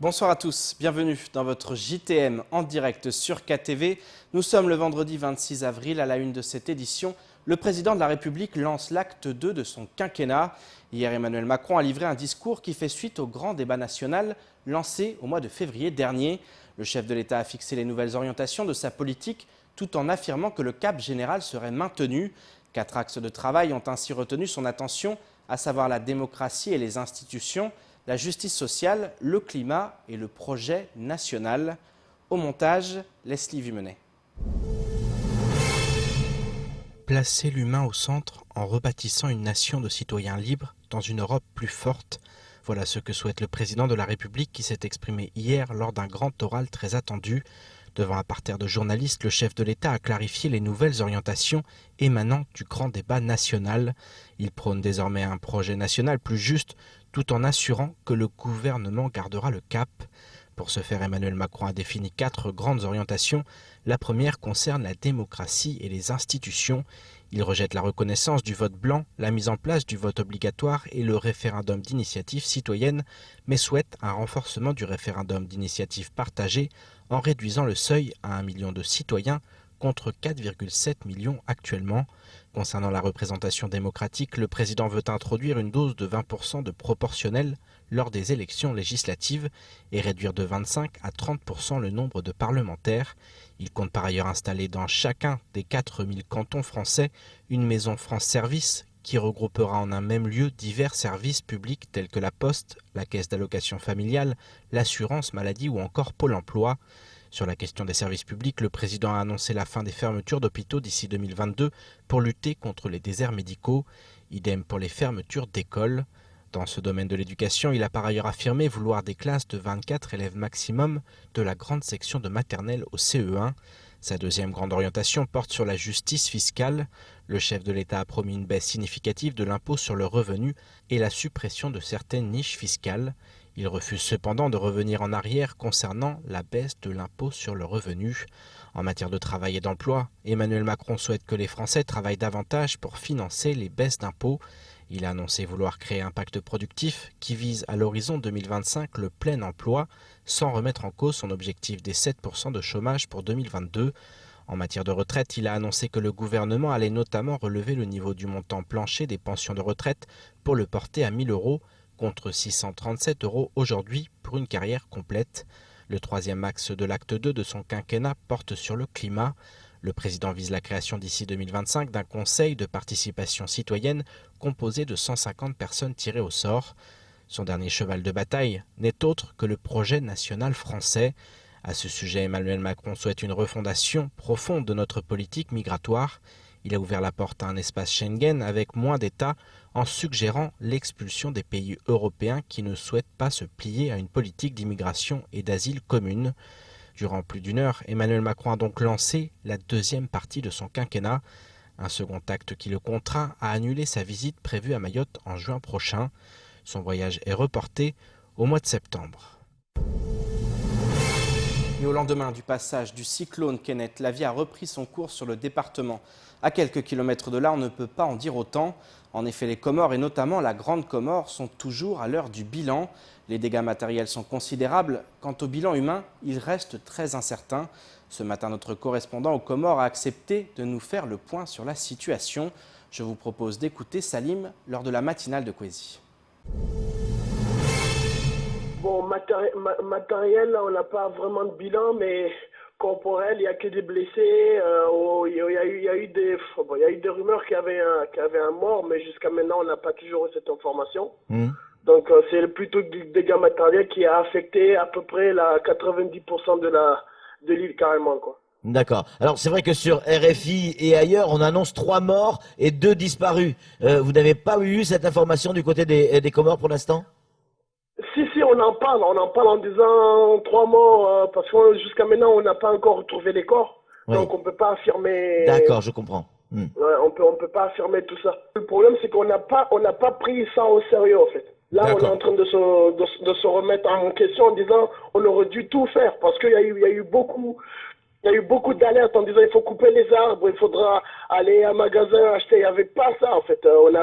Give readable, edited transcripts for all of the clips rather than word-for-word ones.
Bonsoir à tous, bienvenue dans votre JTM en direct sur KTV. Nous sommes le vendredi 26 avril. À la une de cette édition, le président de la République lance l'acte 2 de son quinquennat. Hier, Emmanuel Macron a livré un discours qui fait suite au grand débat national lancé au mois de février dernier. Le chef de l'État a fixé les nouvelles orientations de sa politique tout en affirmant que le cap général serait maintenu. 4 axes de travail ont ainsi retenu son attention, à savoir la démocratie et les institutions, la justice sociale, le climat et le projet national. Au montage, Leslie Vumenet. Placer l'humain au centre en rebâtissant une nation de citoyens libres dans une Europe plus forte. Voilà ce que souhaite le président de la République qui s'est exprimé hier lors d'un grand oral très attendu. Devant un parterre de journalistes, le chef de l'État a clarifié les nouvelles orientations émanant du grand débat national. Il prône désormais un projet national plus juste, tout en assurant que le gouvernement gardera le cap. Pour ce faire, Emmanuel Macron a défini 4 grandes orientations. La première concerne la démocratie et les institutions. Il rejette la reconnaissance du vote blanc, la mise en place du vote obligatoire et le référendum d'initiative citoyenne, mais souhaite un renforcement du référendum d'initiative partagée en réduisant le seuil à 1 million de citoyens contre 4,7 millions actuellement. Concernant la représentation démocratique, le président veut introduire une dose de 20% de proportionnel lors des élections législatives et réduire de 25 à 30% le nombre de parlementaires. Il compte par ailleurs installer dans chacun des 4000 cantons français une maison France Service qui regroupera en un même lieu divers services publics tels que la Poste, la Caisse d'allocation familiale, l'assurance maladie ou encore Pôle emploi. Sur la question des services publics, le président a annoncé la fin des fermetures d'hôpitaux d'ici 2022 pour lutter contre les déserts médicaux. Idem pour les fermetures d'écoles. Dans ce domaine de l'éducation, il a par ailleurs affirmé vouloir des classes de 24 élèves maximum de la grande section de maternelle au CE1. Sa deuxième grande orientation porte sur la justice fiscale. Le chef de l'État a promis une baisse significative de l'impôt sur le revenu et la suppression de certaines niches fiscales. Il refuse cependant de revenir en arrière concernant la baisse de l'impôt sur le revenu. En matière de travail et d'emploi, Emmanuel Macron souhaite que les Français travaillent davantage pour financer les baisses d'impôts. Il a annoncé vouloir créer un pacte productif qui vise à l'horizon 2025 le plein emploi, sans remettre en cause son objectif des 7% de chômage pour 2022. En matière de retraite, il a annoncé que le gouvernement allait notamment relever le niveau du montant plancher des pensions de retraite pour le porter à 1 000 € contre 637 € aujourd'hui pour une carrière complète. Le troisième axe de l'acte 2 de son quinquennat porte sur le climat. Le président vise la création d'ici 2025 d'un conseil de participation citoyenne composé de 150 personnes tirées au sort. Son dernier cheval de bataille n'est autre que le projet national français. À ce sujet, Emmanuel Macron souhaite une refondation profonde de notre politique migratoire. Il a ouvert la porte à un espace Schengen avec moins d'États en suggérant l'expulsion des pays européens qui ne souhaitent pas se plier à une politique d'immigration et d'asile commune. Durant plus d'une heure, Emmanuel Macron a donc lancé la deuxième partie de son quinquennat, un second acte qui le contraint à annuler sa visite prévue à Mayotte en juin prochain. Son voyage est reporté au mois de septembre. Et au lendemain du passage du cyclone Kenneth, la vie a repris son cours sur le département. À quelques kilomètres de là, on ne peut pas en dire autant. En effet, les Comores et notamment la Grande Comore sont toujours à l'heure du bilan. Les dégâts matériels sont considérables. Quant au bilan humain, il reste très incertain. Ce matin, notre correspondant aux Comores a accepté de nous faire le point sur la situation. Je vous propose d'écouter Salim lors de la matinale de Kwezi. Bon, matériel, là, on n'a pas vraiment de bilan, mais corporel, il n'y a que des blessés. Il y a eu des rumeurs qu'il y avait un mort, mais jusqu'à maintenant, on n'a pas toujours eu cette information. Donc, c'est plutôt des dégâts matériels qui a affecté à peu près 90% de l'île carrément, quoi. D'accord. Alors c'est vrai que sur RFI et ailleurs, on annonce 3 morts et 2 disparus. Vous n'avez pas eu cette information du côté des Comores pour l'instant ? Si, on en parle en disant 3 morts, parce que jusqu'à maintenant, on n'a pas encore retrouvé les corps. Oui. Donc on peut pas affirmer... D'accord, je comprends. Ouais, on peut pas affirmer tout ça. Le problème, c'est qu'on n'a pas pris ça au sérieux, en fait. Là, on est en train de se remettre en question en disant on aurait dû tout faire, parce qu'il y a eu beaucoup Il y a eu beaucoup d'alertes en disant il faut couper les arbres, il faudra aller à un magasin acheter. Il n'y avait pas ça en fait.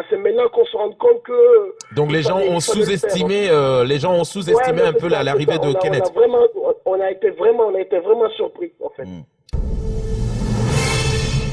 C'est maintenant qu'on se rend compte que. Donc les gens ont sous-estimé, un peu l'arrivée de Kenneth. On a été vraiment surpris en fait.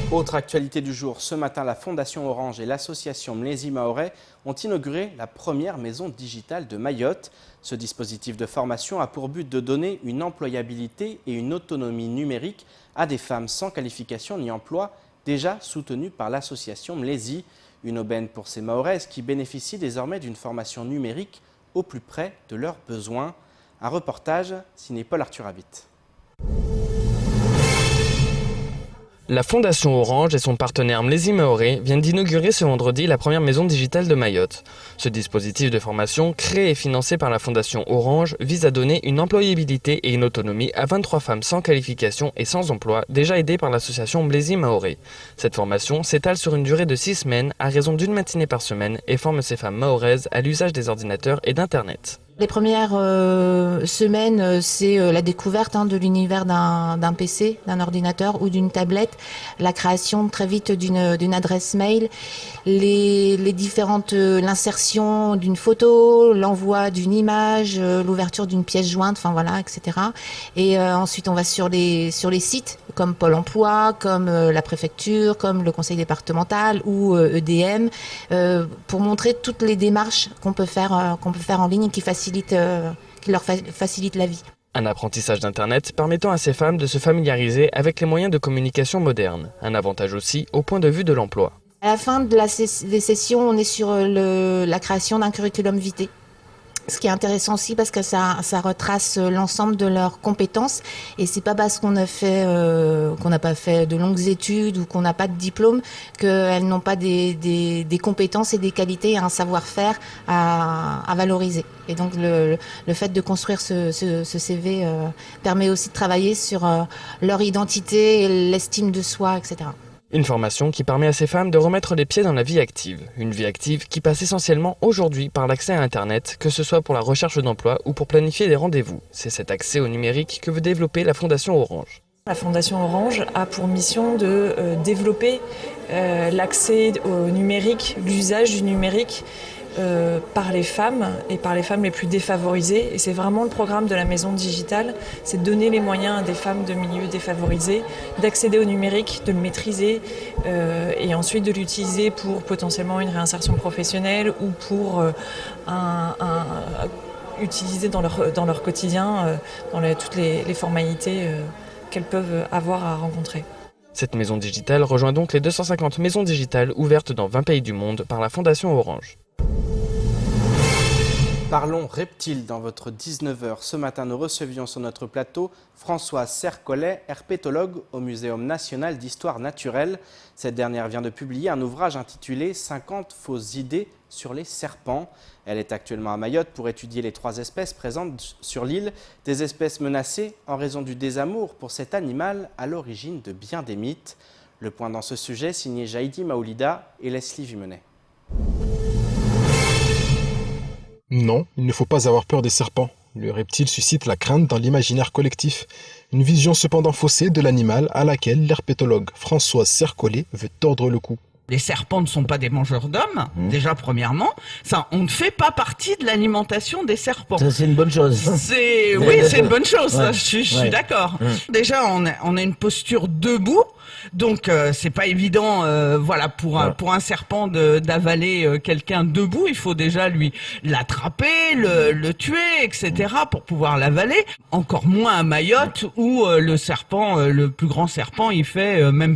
Autre actualité du jour, ce matin, la Fondation Orange et l'association Mlezi Mahorais ont inauguré la première maison digitale de Mayotte. Ce dispositif de formation a pour but de donner une employabilité et une autonomie numérique à des femmes sans qualification ni emploi, déjà soutenues par l'association Mlezi. Une aubaine pour ces Mahoraises qui bénéficient désormais d'une formation numérique au plus près de leurs besoins. Un reportage signé Paul Arthur Avit. La Fondation Orange et son partenaire Mlezi Mahorais viennent d'inaugurer ce vendredi la première maison digitale de Mayotte. Ce dispositif de formation, créé et financé par la Fondation Orange, vise à donner une employabilité et une autonomie à 23 femmes sans qualification et sans emploi, déjà aidées par l'association Mlezi Mahorais. Cette formation s'étale sur une durée de 6 semaines, à raison d'une matinée par semaine, et forme ces femmes mahoraises à l'usage des ordinateurs et d'Internet. Les premières semaines, c'est la découverte de l'univers d'un PC, d'un ordinateur ou d'une tablette, la création très vite d'une adresse mail, l'insertion d'une photo, l'envoi d'une image, l'ouverture d'une pièce jointe, etc. Et ensuite, on va sur les sites comme Pôle emploi, comme la préfecture, comme le conseil départemental ou EDM, pour montrer toutes les démarches qu'on peut faire en ligne et qui leur facilite la vie. Un apprentissage d'Internet permettant à ces femmes de se familiariser avec les moyens de communication modernes. Un avantage aussi au point de vue de l'emploi. À la fin des sessions, on est sur la création d'un curriculum vitae. Ce qui est intéressant aussi parce que ça retrace l'ensemble de leurs compétences et c'est pas parce qu'on n'a pas fait de longues études ou qu'on n'a pas de diplôme qu'elles n'ont pas des compétences et des qualités et un savoir-faire à valoriser. Et donc le fait de construire ce CV permet aussi de travailler sur leur identité et l'estime de soi, etc. Une formation qui permet à ces femmes de remettre les pieds dans la vie active. Une vie active qui passe essentiellement aujourd'hui par l'accès à Internet, que ce soit pour la recherche d'emploi ou pour planifier des rendez-vous. C'est cet accès au numérique que veut développer la Fondation Orange. La Fondation Orange a pour mission de développer l'accès au numérique, l'usage du numérique par les femmes et par les femmes les plus défavorisées. Et c'est vraiment le programme de la maison digitale, c'est de donner les moyens à des femmes de milieux défavorisés d'accéder au numérique, de le maîtriser et ensuite de l'utiliser pour potentiellement une réinsertion professionnelle ou pour utiliser dans leur quotidien, toutes les formalités qu'elles peuvent avoir à rencontrer. Cette maison digitale rejoint donc les 250 maisons digitales ouvertes dans 20 pays du monde par la Fondation Orange. Parlons reptiles dans votre 19h. Ce matin, nous recevions sur notre plateau Françoise Sercollet, herpétologue au Muséum national d'histoire naturelle. Cette dernière vient de publier un ouvrage intitulé « 50 fausses idées sur les serpents ». Elle est actuellement à Mayotte pour étudier les 3 espèces présentes sur l'île, des espèces menacées en raison du désamour pour cet animal à l'origine de bien des mythes. Le point dans ce sujet, signé Jaïdi Maoulida et Leslie Vimenet. Non, il ne faut pas avoir peur des serpents. Le reptile suscite la crainte dans l'imaginaire collectif. Une vision cependant faussée de l'animal à laquelle l'herpétologue Françoise Sercollet veut tordre le cou. Les serpents ne sont pas des mangeurs d'hommes, déjà premièrement. Ça, on ne fait pas partie de l'alimentation des serpents. Ça, c'est une bonne chose. Oui, c'est une bonne chose, ouais. je suis d'accord. Déjà, on a une posture debout, donc c'est pas évident, pour un serpent d'avaler quelqu'un debout. Il faut déjà lui l'attraper, le tuer, etc. pour pouvoir l'avaler. Encore moins à Mayotte où le serpent, le plus grand serpent, il fait même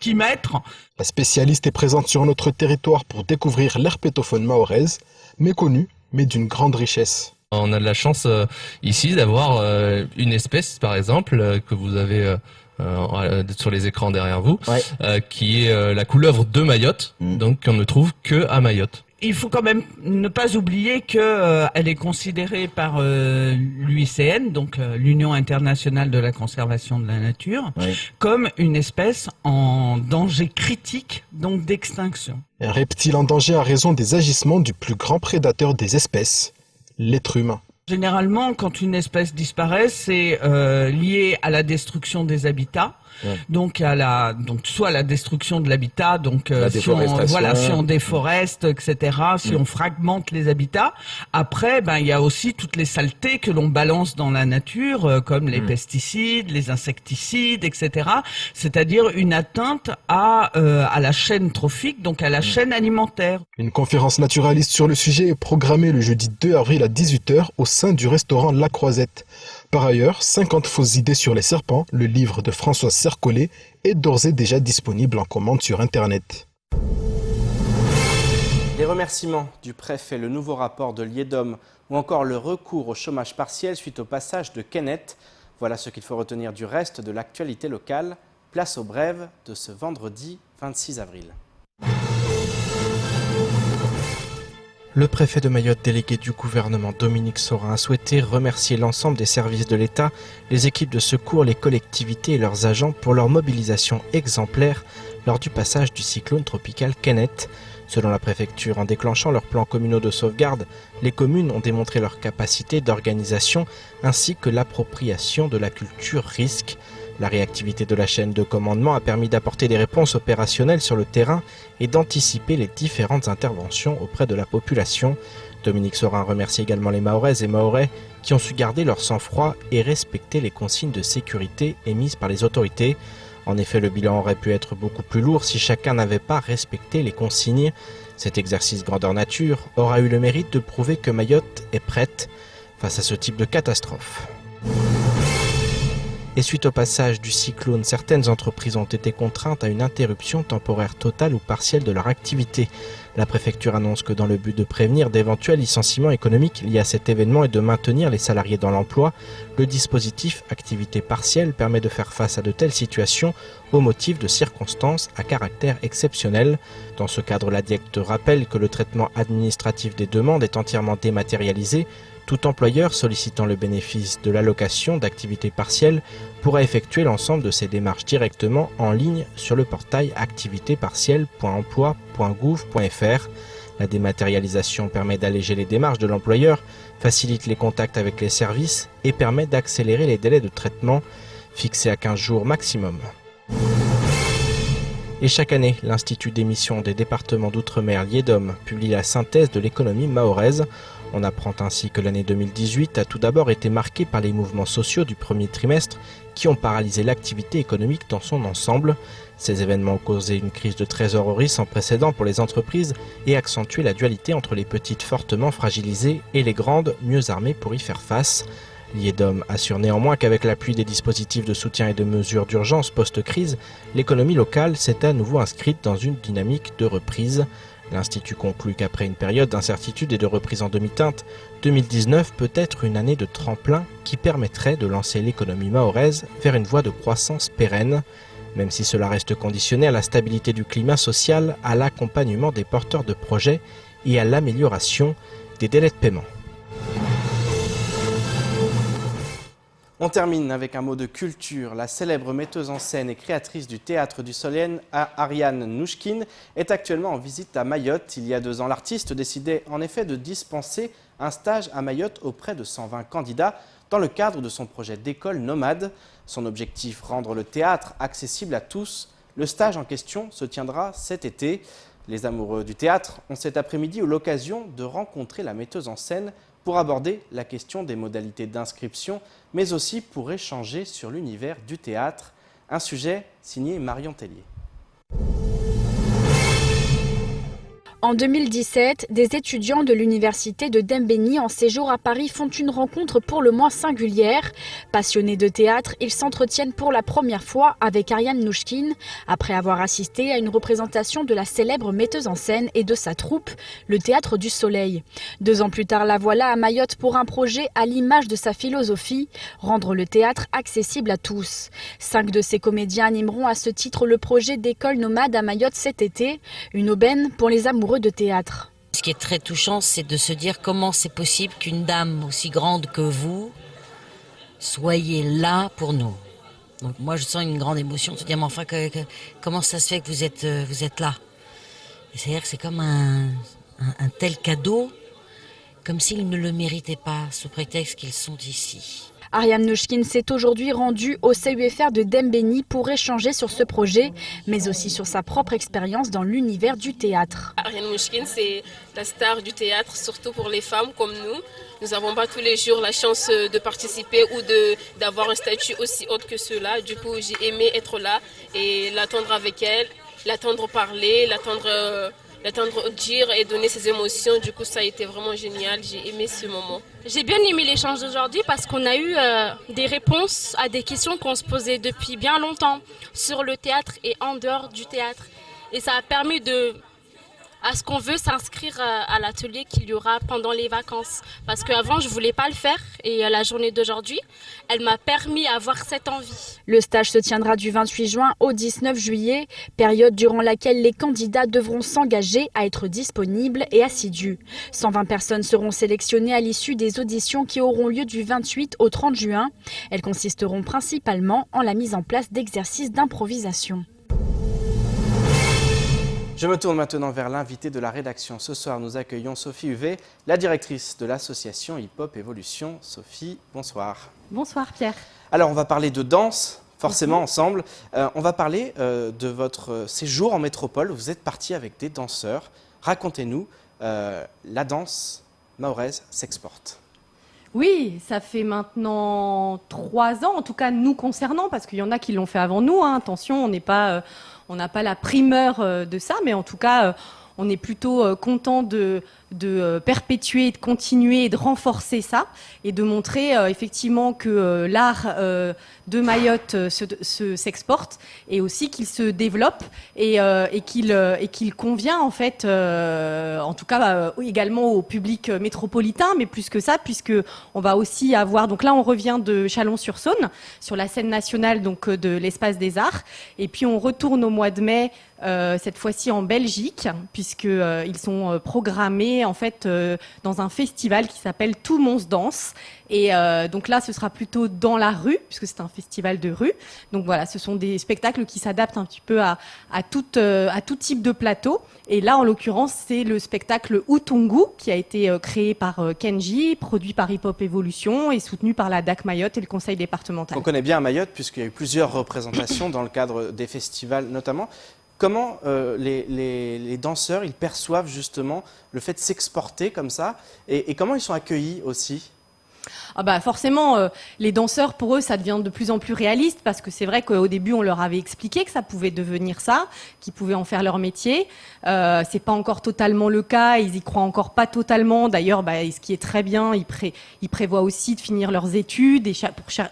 10 mètres. La spécialiste est présente sur notre territoire pour découvrir l'herpétofaune mahoraise, méconnue mais d'une grande richesse. On a de la chance ici d'avoir une espèce, par exemple, que vous avez sur les écrans derrière vous, qui est la couleuvre de Mayotte, donc qu'on ne trouve que à Mayotte. Il faut quand même ne pas oublier que elle est considérée par l'UICN, donc l'Union internationale de la conservation de la nature, comme une espèce en danger critique, donc d'extinction. Un reptile en danger à raison des agissements du plus grand prédateur des espèces, l'être humain. Généralement, quand une espèce disparaît, c'est lié à la destruction des habitats. Ouais. Donc soit la destruction de l'habitat, donc si on déforeste, etc., si on fragmente les habitats. Après, il y a aussi toutes les saletés que l'on balance dans la nature, comme les pesticides, les insecticides, etc. C'est-à-dire une atteinte à la chaîne trophique, donc à la chaîne alimentaire. Une conférence naturaliste sur le sujet est programmée le jeudi 2 avril à 18h au sein du restaurant La Croisette. Par ailleurs, 50 fausses idées sur les serpents, le livre de Françoise Sercollet, est d'ores et déjà disponible en commande sur Internet. Les remerciements du préfet, le nouveau rapport de l'IEDOM ou encore le recours au chômage partiel suite au passage de Kenneth. Voilà ce qu'il faut retenir du reste de l'actualité locale. Place aux brèves de ce vendredi 26 avril. Le préfet de Mayotte délégué du gouvernement Dominique Sorin a souhaité remercier l'ensemble des services de l'État, les équipes de secours, les collectivités et leurs agents pour leur mobilisation exemplaire lors du passage du cyclone tropical Kenneth. Selon la préfecture, en déclenchant leurs plans communaux de sauvegarde, les communes ont démontré leur capacité d'organisation ainsi que l'appropriation de la culture risque. La réactivité de la chaîne de commandement a permis d'apporter des réponses opérationnelles sur le terrain et d'anticiper les différentes interventions auprès de la population. Dominique Sorin remercie également les Mahoraises et Mahorais qui ont su garder leur sang-froid et respecter les consignes de sécurité émises par les autorités. En effet, le bilan aurait pu être beaucoup plus lourd si chacun n'avait pas respecté les consignes. Cet exercice grandeur nature aura eu le mérite de prouver que Mayotte est prête face à ce type de catastrophe. Et suite au passage du cyclone, certaines entreprises ont été contraintes à une interruption temporaire totale ou partielle de leur activité. La préfecture annonce que dans le but de prévenir d'éventuels licenciements économiques liés à cet événement et de maintenir les salariés dans l'emploi, le dispositif activité partielle permet de faire face à de telles situations au motif de circonstances à caractère exceptionnel. Dans ce cadre, la DIECT rappelle que le traitement administratif des demandes est entièrement dématérialisé. Tout employeur sollicitant le bénéfice de l'allocation d'activité partielle pourra effectuer l'ensemble de ses démarches directement en ligne sur le portail activitépartielle.emploi.gouv.fr. La dématérialisation permet d'alléger les démarches de l'employeur, facilite les contacts avec les services et permet d'accélérer les délais de traitement, fixés à 15 jours maximum. Et chaque année, l'Institut d'émission des départements d'outre-mer l'IEDOM publie la synthèse de l'économie mahoraise. On apprend ainsi que l'année 2018 a tout d'abord été marquée par les mouvements sociaux du premier trimestre qui ont paralysé l'activité économique dans son ensemble. Ces événements ont causé une crise de trésorerie sans précédent pour les entreprises et accentué la dualité entre les petites fortement fragilisées et les grandes mieux armées pour y faire face. L'IEDOM assure néanmoins qu'avec l'appui des dispositifs de soutien et de mesures d'urgence post-crise, l'économie locale s'est à nouveau inscrite dans une dynamique de reprise. L'Institut conclut qu'après une période d'incertitude et de reprise en demi-teinte, 2019 peut être une année de tremplin qui permettrait de lancer l'économie mahoraise vers une voie de croissance pérenne, même si cela reste conditionné à la stabilité du climat social, à l'accompagnement des porteurs de projets et à l'amélioration des délais de paiement. On termine avec un mot de culture. La célèbre metteuse en scène et créatrice du Théâtre du Soleil, Ariane Nouchkine, est actuellement en visite à Mayotte. Il y a 2 ans, l'artiste décidait en effet de dispenser un stage à Mayotte auprès de 120 candidats dans le cadre de son projet d'école nomade. Son objectif, rendre le théâtre accessible à tous. Le stage en question se tiendra cet été. Les amoureux du théâtre ont cet après-midi eu l'occasion de rencontrer la metteuse en scène pour aborder la question des modalités d'inscription, mais aussi pour échanger sur l'univers du théâtre. Un sujet signé Marion Tellier. En 2017, des étudiants de l'université de Dembéni en séjour à Paris font une rencontre pour le moins singulière. Passionnés de théâtre, ils s'entretiennent pour la première fois avec Ariane Nouchkine, après avoir assisté à une représentation de la célèbre metteuse en scène et de sa troupe, le Théâtre du Soleil. 2 ans plus tard, la voilà à Mayotte pour un projet à l'image de sa philosophie, rendre le théâtre accessible à tous. 5 de ses comédiens animeront à ce titre le projet d'école nomade à Mayotte cet été, une aubaine pour les amoureux de théâtre. Ce qui est très touchant, c'est de se dire comment c'est possible qu'une dame aussi grande que vous soyez là pour nous. Donc moi je sens une grande émotion de se dire mais enfin comment ça se fait que vous êtes là. C'est-à-dire que c'est comme un tel cadeau comme s'ils ne le méritaient pas, sous prétexte qu'ils sont ici. Ariane Nouchkine s'est aujourd'hui rendue au CUFR de Dembéni pour échanger sur ce projet, mais aussi sur sa propre expérience dans l'univers du théâtre. Ariane Nouchkine, c'est la star du théâtre, surtout pour les femmes comme nous. Nous n'avons pas tous les jours la chance de participer ou d'avoir un statut aussi haut que ceux-là. Du coup, j'ai aimé être là et l'attendre avec elle, l'attendre parler, l'attendre dire et donner ses émotions. Du coup, ça a été vraiment génial. J'ai aimé ce moment. J'ai bien aimé l'échange d'aujourd'hui parce qu'on a eu des réponses à des questions qu'on se posait depuis bien longtemps sur le théâtre et en dehors du théâtre. Et ça a permis à ce qu'on veut s'inscrire à l'atelier qu'il y aura pendant les vacances. Parce qu'avant, je ne voulais pas le faire et la journée d'aujourd'hui, elle m'a permis d'avoir cette envie. Le stage se tiendra du 28 juin au 19 juillet, période durant laquelle les candidats devront s'engager à être disponibles et assidus. 120 personnes seront sélectionnées à l'issue des auditions qui auront lieu du 28 au 30 juin. Elles consisteront principalement en la mise en place d'exercices d'improvisation. Je me tourne maintenant vers l'invité de la rédaction. Ce soir, nous accueillons Sophie Huvet, la directrice de l'association Hip Hop Évolution. Sophie, bonsoir. Bonsoir Pierre. Alors, on va parler de danse, forcément ensemble. On va parler de votre séjour en métropole. Vous êtes parti avec des danseurs. Racontez-nous, la danse mahoraise s'exporte. Oui, ça fait maintenant 3 ans, en tout cas nous concernant, parce qu'il y en a qui l'ont fait avant nous. Attention, on n'a pas la primeur de ça, mais en tout cas, on est plutôt content de perpétuer, de continuer et de renforcer ça et de montrer effectivement que l'art de Mayotte s'exporte et aussi qu'il se développe et qu'il convient en fait, en tout cas également au public métropolitain, mais plus que ça, puisque on va aussi avoir, donc là on revient de Chalon-sur-Saône sur la scène nationale donc de l'Espace des Arts, et puis on retourne au mois de mai. Cette fois-ci en Belgique, puisqu'ils sont programmés en fait dans un festival qui s'appelle Tout Mons Danse. Et donc là, ce sera plutôt dans la rue, puisque c'est un festival de rue. Donc voilà, ce sont des spectacles qui s'adaptent un petit peu à tout type de plateau. Et là, en l'occurrence, c'est le spectacle Utungu, qui a été créé par Kenji, produit par Hip Hop Evolution et soutenu par la DAC Mayotte et le conseil départemental. On connaît bien Mayotte, puisqu'il y a eu plusieurs représentations dans le cadre des festivals notamment. Comment les danseurs ils perçoivent justement le fait de s'exporter comme ça et comment ils sont accueillis aussi? Ah bah forcément, les danseurs, pour eux, ça devient de plus en plus réaliste parce que c'est vrai qu'au début, on leur avait expliqué que ça pouvait devenir ça, qu'ils pouvaient en faire leur métier. C'est pas encore totalement le cas, ils y croient encore pas totalement. D'ailleurs, ce qui est très bien, ils prévoient aussi de finir leurs études et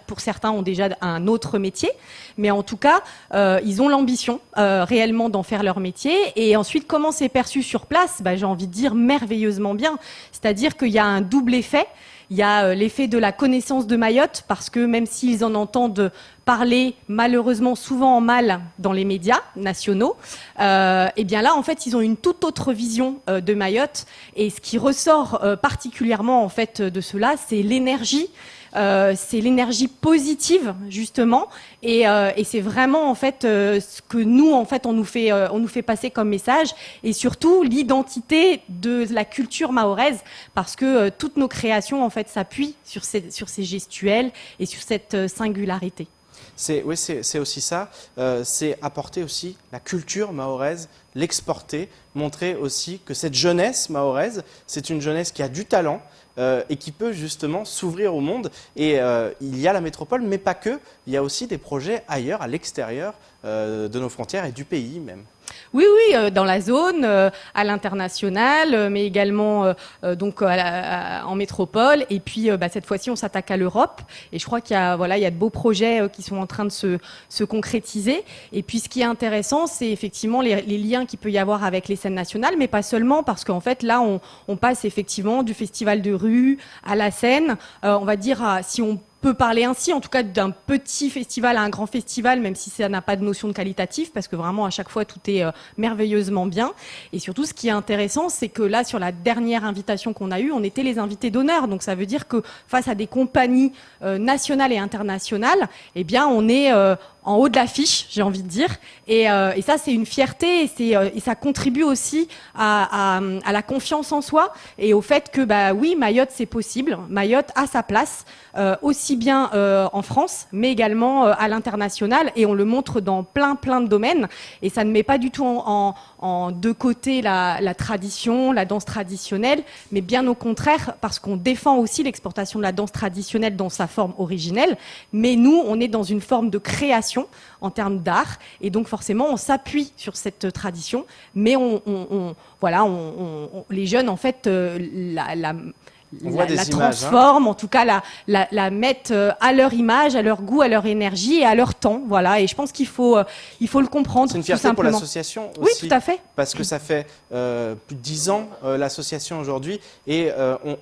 pour certains ont déjà un autre métier. Mais en tout cas, ils ont l'ambition réellement d'en faire leur métier. Et ensuite, comment c'est perçu sur place? J'ai envie de dire merveilleusement bien. C'est-à-dire qu'il y a un double effet. Il y a l'effet de la connaissance de Mayotte, parce que même s'ils en entendent parler malheureusement souvent en mal dans les médias nationaux, et bien là en fait ils ont une toute autre vision de Mayotte, et ce qui ressort particulièrement en fait de cela, c'est l'énergie. C'est l'énergie positive justement, et c'est vraiment en fait ce que nous en fait on nous fait passer comme message, et surtout l'identité de la culture mahoraise, parce que toutes nos créations en fait s'appuient sur ces gestuels et sur cette singularité. C'est aussi ça, c'est apporter aussi la culture mahoraise, l'exporter, montrer aussi que cette jeunesse mahoraise, c'est une jeunesse qui a du talent, et qui peut justement s'ouvrir au monde. Et il y a la métropole, mais pas que. Il y a aussi des projets ailleurs, à l'extérieur de nos frontières et du pays même. Oui, dans la zone, à l'international, mais également donc en métropole. Et puis cette fois-ci, on s'attaque à l'Europe. Et je crois qu'il y a de beaux projets qui sont en train de se concrétiser. Et puis ce qui est intéressant, c'est effectivement les liens qu'il peut y avoir avec les scènes nationales, mais pas seulement, parce qu'en fait là, on passe effectivement du festival de rue à la scène. On va dire, si on peut parler ainsi, en tout cas d'un petit festival à un grand festival, même si ça n'a pas de notion de qualitatif, parce que vraiment à chaque fois tout est merveilleusement bien. Et surtout, ce qui est intéressant, c'est que là, sur la dernière invitation qu'on a eue, on était les invités d'honneur. Donc ça veut dire que face à des compagnies nationales et internationales, eh bien on est en haut de l'affiche, j'ai envie de dire. Et ça, c'est une fierté et ça contribue aussi à la confiance en soi et au fait que, oui, Mayotte, c'est possible. Mayotte a sa place, aussi bien en France, mais également à l'international. Et on le montre dans plein de domaines. Et ça ne met pas du tout en deux côtés la tradition, la danse traditionnelle, mais bien au contraire, parce qu'on défend aussi l'exportation de la danse traditionnelle dans sa forme originelle. Mais nous, on est dans une forme de création en termes d'art, et donc forcément on s'appuie sur cette tradition, mais les jeunes en fait la transforment, en tout cas la mettent à leur image, à leur goût, à leur énergie et à leur temps, voilà. Et je pense qu'il faut le comprendre. C'est une fierté pour l'association aussi. Oui, tout à fait. Parce que ça fait plus de 10 ans l'association aujourd'hui, et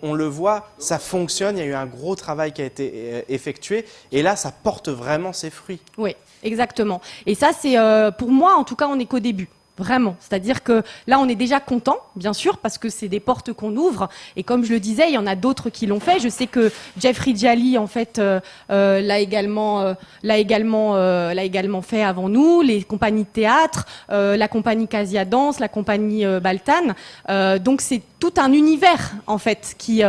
on le voit, ça fonctionne. Il y a eu un gros travail qui a été effectué, et là, ça porte vraiment ses fruits. Oui, exactement. Et ça, c'est pour moi, en tout cas, on n'est qu'au début. Vraiment. C'est-à-dire que là, on est déjà content, bien sûr, parce que c'est des portes qu'on ouvre. Et comme je le disais, il y en a d'autres qui l'ont fait. Je sais que Jeffrey Djali, en fait, l'a également fait avant nous. Les compagnies de théâtre, la compagnie Casia Danse, la compagnie Baltan. Donc c'est tout un univers, en fait, qui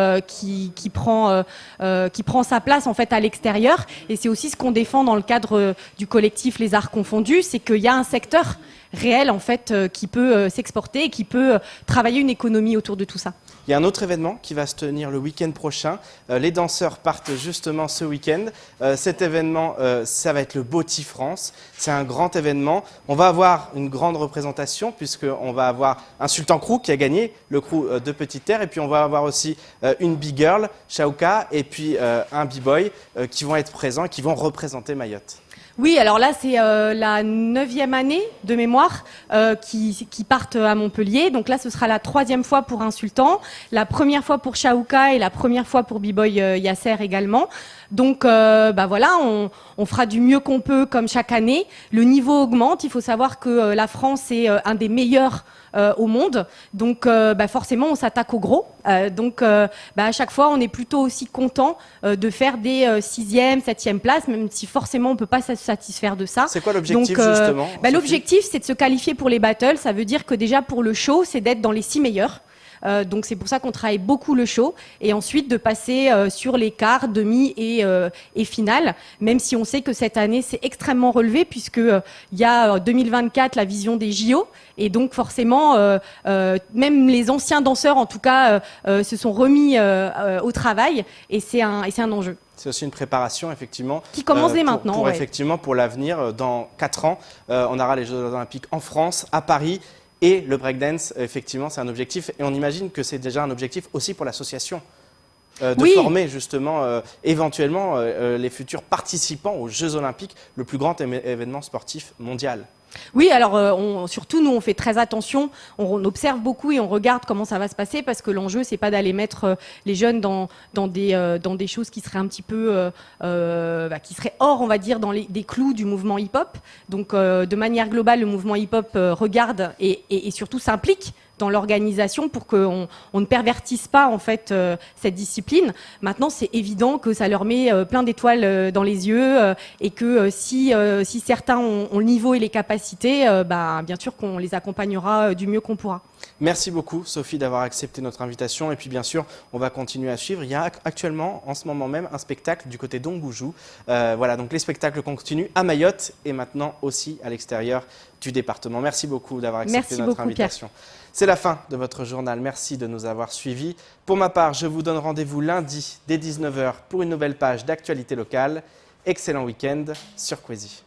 prend sa place, en fait, à l'extérieur. Et c'est aussi ce qu'on défend dans le cadre du collectif Les Arts Confondus, c'est qu'il y a un secteur réel en fait qui peut s'exporter et qui peut travailler une économie autour de tout ça. Il y a un autre événement qui va se tenir le week-end prochain. Les danseurs partent justement ce week-end. Cet événement, ça va être le Boti France. C'est un grand événement. On va avoir une grande représentation puisqu'on va avoir un Sultan Crew qui a gagné, le crew de Petite Terre. Et puis on va avoir aussi une big girl, Shaouka, et puis un b-boy qui vont être présents et qui vont représenter Mayotte. Oui, alors là, c'est la 9e année de mémoire qui partent à Montpellier. Donc là, ce sera la 3e fois pour un sultan, la première fois pour Shaouka et la première fois pour B-Boy Yasser également. Donc voilà, on fera du mieux qu'on peut comme chaque année. Le niveau augmente. Il faut savoir que la France est un des meilleurs au monde. Donc forcément, on s'attaque au gros. Donc à chaque fois, on est plutôt aussi content de faire des 6e, 7e places, même si forcément, on peut pas se satisfaire de ça. C'est quoi l'objectif justement L'objectif, c'est de se qualifier pour les battles. Ça veut dire que déjà pour le show, c'est d'être dans les 6 meilleurs. Donc c'est pour ça qu'on travaille beaucoup le show et ensuite de passer sur les quarts, demi et finale, même si on sait que cette année c'est extrêmement relevé puisque il y a 2024 la vision des JO et donc forcément même les anciens danseurs en tout cas se sont remis au travail et c'est un enjeu. C'est aussi une préparation, effectivement. Qui commence dès maintenant. Effectivement, pour l'avenir, dans 4 ans, on aura les Jeux olympiques en France, à Paris. Et le breakdance, effectivement, c'est un objectif. Et on imagine que c'est déjà un objectif aussi pour l'association. De former justement éventuellement les futurs participants aux Jeux olympiques, le plus grand événement sportif mondial. Oui, alors surtout nous on fait très attention, on observe beaucoup et on regarde comment ça va se passer parce que l'enjeu c'est pas d'aller mettre les jeunes dans des choses qui seraient un petit peu qui seraient hors on va dire des clous du mouvement hip-hop. Donc de manière globale le mouvement hip-hop regarde et surtout s'implique dans l'organisation pour qu'on ne pervertisse pas en fait cette discipline. Maintenant, c'est évident que ça leur met plein d'étoiles dans les yeux et que si certains ont le niveau et les capacités, bien sûr qu'on les accompagnera du mieux qu'on pourra. Merci beaucoup Sophie d'avoir accepté notre invitation et puis bien sûr on va continuer à suivre. Il y a actuellement en ce moment même un spectacle du côté d'Ongoujou. Voilà, donc les spectacles continuent à Mayotte et maintenant aussi à l'extérieur du département. Merci beaucoup d'avoir accepté notre invitation. C'est la fin de votre journal. Merci de nous avoir suivis. Pour ma part, je vous donne rendez-vous lundi dès 19h pour une nouvelle page d'actualité locale. Excellent week-end sur Kwezi.